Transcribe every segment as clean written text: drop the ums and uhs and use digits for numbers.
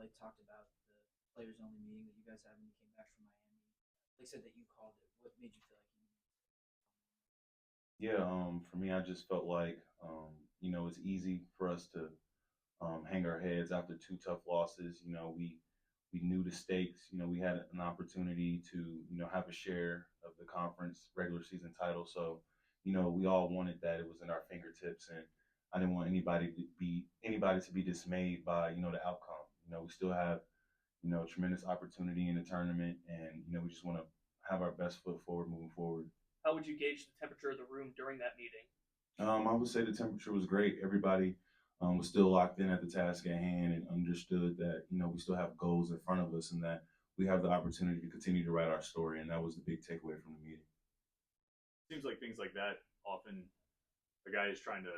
Blake talked about the players only meeting that you guys had when you came back from Miami. Blake said that you called it. What made you feel like you needed to? Yeah, for me, I just felt like, it's easy for us to hang our heads after two tough losses. We knew the stakes. We had an opportunity to, have a share of the conference regular season title. So, we all wanted that. It was in our fingertips, and I didn't want anybody to be dismayed by, the outcome. We still have, tremendous opportunity in the tournament, and we just want to have our best foot forward moving forward. How would you gauge the temperature of the room during that meeting? I would say the temperature was great. Everybody was still locked in at the task at hand and understood that we still have goals in front of us and that we have the opportunity to continue to write our story. And that was the big takeaway from the meeting. Seems like things like that often a guy is trying to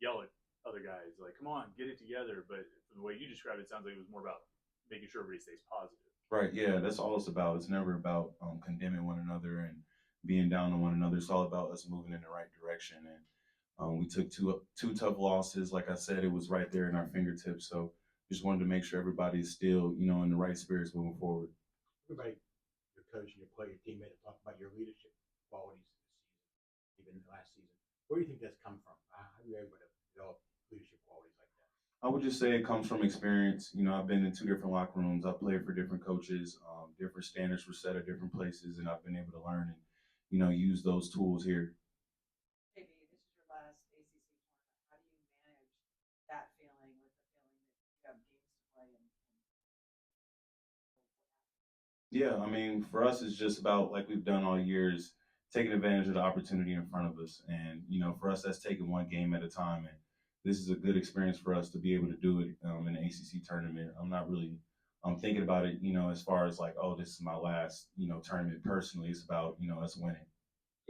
yell at other guys like, "Come on, get it together." But from the way you described it, it sounds like it was more about making sure everybody stays positive. Right. Yeah, that's all it's about. It's never about condemning one another and being down on one another. It's all about us moving in the right direction. And we took two tough losses. Like I said, it was right there in our fingertips. So just wanted to make sure everybody is still, in the right spirits moving forward. Everybody, your coach and your player, your teammate, have talked about your leadership qualities this season, even last season. Where do you think that's come from? How are you able to develop leadership qualities like that? I would just say it comes from experience. I've been in two different locker rooms. I've played for different coaches. Different standards were set at different places, and I've been able to learn and, use those tools here. Maybe this is your last ACC tournament. How do you manage that feeling with the feeling that you have games to play and Yeah, I mean, for us, it's just about like we've done all years, taking advantage of the opportunity in front of us. And, for us, that's taking one game at a time. And this is a good experience for us to be able to do it in the ACC tournament. I'm not really thinking about it, as far as like, oh, this is my last, tournament personally. It's about, us winning.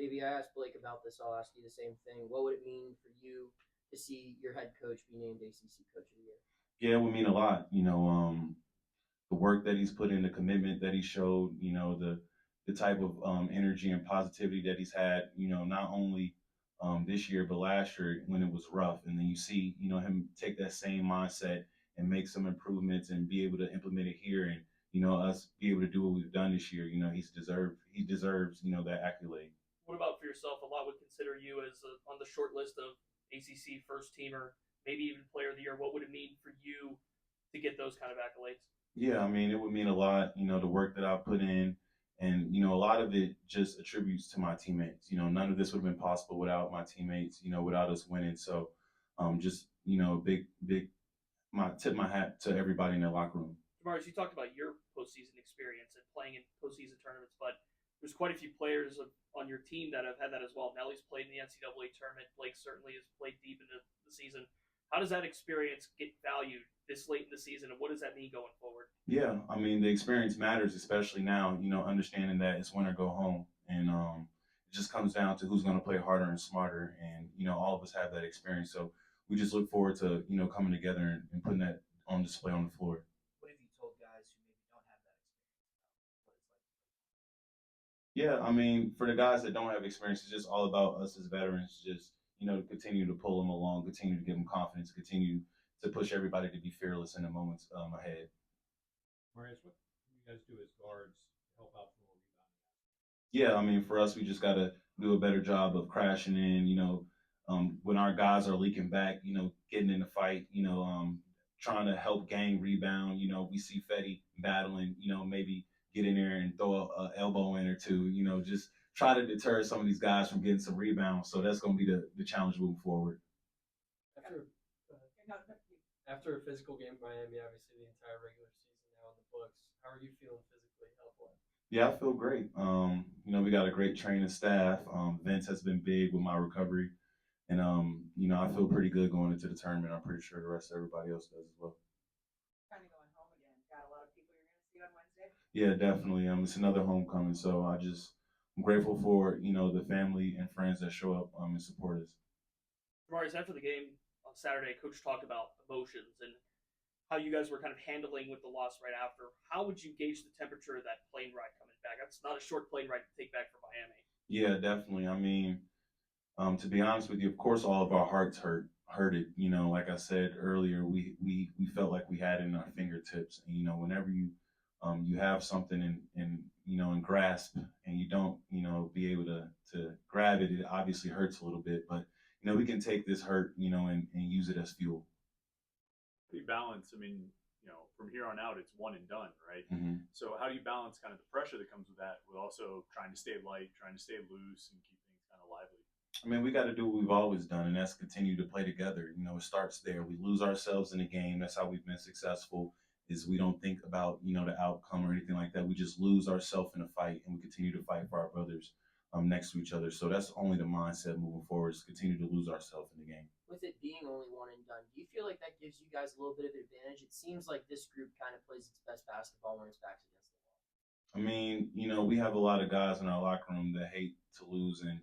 JB, I asked Blake about this. I'll ask you the same thing. What would it mean for you to see your head coach be named ACC Coach of the Year? Yeah, it would mean a lot. The work that he's put in, the commitment that he showed, the type of energy and positivity that he's had, not only this year, but last year when it was rough. And then you see, him take that same mindset and make some improvements and be able to implement it here and, us be able to do what we've done this year. He deserves, that accolade. What about for yourself? A lot would consider you as on the short list of ACC first teamer, maybe even player of the year. What would it mean for you to get those kind of accolades? Yeah, I mean, it would mean a lot, the work that I put in. And, a lot of it just attributes to my teammates. None of this would have been possible without my teammates, without us winning. So big, tip my hat to everybody in the locker room. Jamarius, you talked about your postseason experience and playing in postseason tournaments, but there's quite a few players on your team that have had that as well. Nelly's played in the NCAA tournament. Blake certainly has played deep into the season. How does that experience get valued this late in the season, and what does that mean going forward? Yeah, I mean, the experience matters, especially now, understanding that it's win or go home. And it just comes down to who's going to play harder and smarter. And, all of us have that experience. So we just look forward to, coming together and putting that on display on the floor. What have you told guys who maybe don't have that experience about what it's like? Yeah, I mean, for the guys that don't have experience, it's just all about us as veterans, just, to continue to pull them along, continue to give them confidence, continue to push everybody to be fearless in the moments ahead. Marius, what do you guys do as guards to help out from a rebounding? Yeah, I mean, for us, we just got to do a better job of crashing in, when our guys are leaking back, getting in the fight, trying to help gang rebound. We see Fetty battling, maybe get in there and throw an elbow in or two, just try to deter some of these guys from getting some rebounds. So that's going to be the challenge moving forward. After a physical game in Miami, obviously the entire regular season now in the books, how are you feeling physically, health-wise? Yeah, I feel great. We got a great training staff. Vince has been big with my recovery. And, I feel pretty good going into the tournament. I'm pretty sure the rest of everybody else does as well. kind of going home again? Got a lot of people you're going to see on Wednesday? Yeah, definitely. It's another homecoming. So I'm grateful for, the family and friends that show up and support us. Jamarius, after the game on Saturday, Coach talked about emotions and how you guys were kind of handling with the loss right after. How would you gauge the temperature of that plane ride coming back? That's not a short plane ride to take back from Miami. Yeah, definitely. I mean, To be honest with you, of course, all of our hearts hurted. You know, like I said earlier, we felt like we had it in our fingertips. And you know, whenever you have something in grasp, and you don't be able to grab it, it obviously hurts a little bit. But you know, we can take this hurt, and use it as fuel. How do you balance? I mean, from here on out, it's one and done, right? Hmm. So how do you balance kind of the pressure that comes with that, with also trying to stay light, trying to stay loose, and keep things kind of lively? I mean, we got to do what we've always done, and that's continue to play together. You know, it starts there. We lose ourselves in the game. That's how we've been successful. Is we don't think about the outcome or anything like that. We just lose ourselves in a fight, and we continue to fight for our brothers next to each other. So that's only the mindset moving forward: is continue to lose ourselves in the game. With it being only one and done, do you feel like that gives you guys a little bit of advantage? It seems like this group kind of plays its best basketball when its back's against the wall. I mean, we have a lot of guys in our locker room that hate to lose, and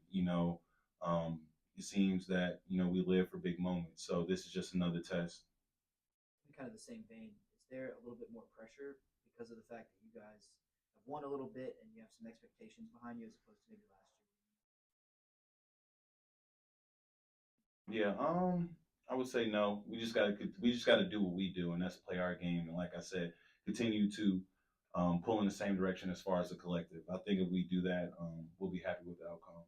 it seems that we live for big moments. So this is just another test. In kind of the same vein, is there a little bit more pressure because of the fact that you guys have won a little bit and you have some expectations behind you as opposed to maybe last year? Yeah, I would say no. We just gotta do what we do, and that's play our game. And like I said, continue to pull in the same direction as far as the collective. I think if we do that, we'll be happy with the outcome.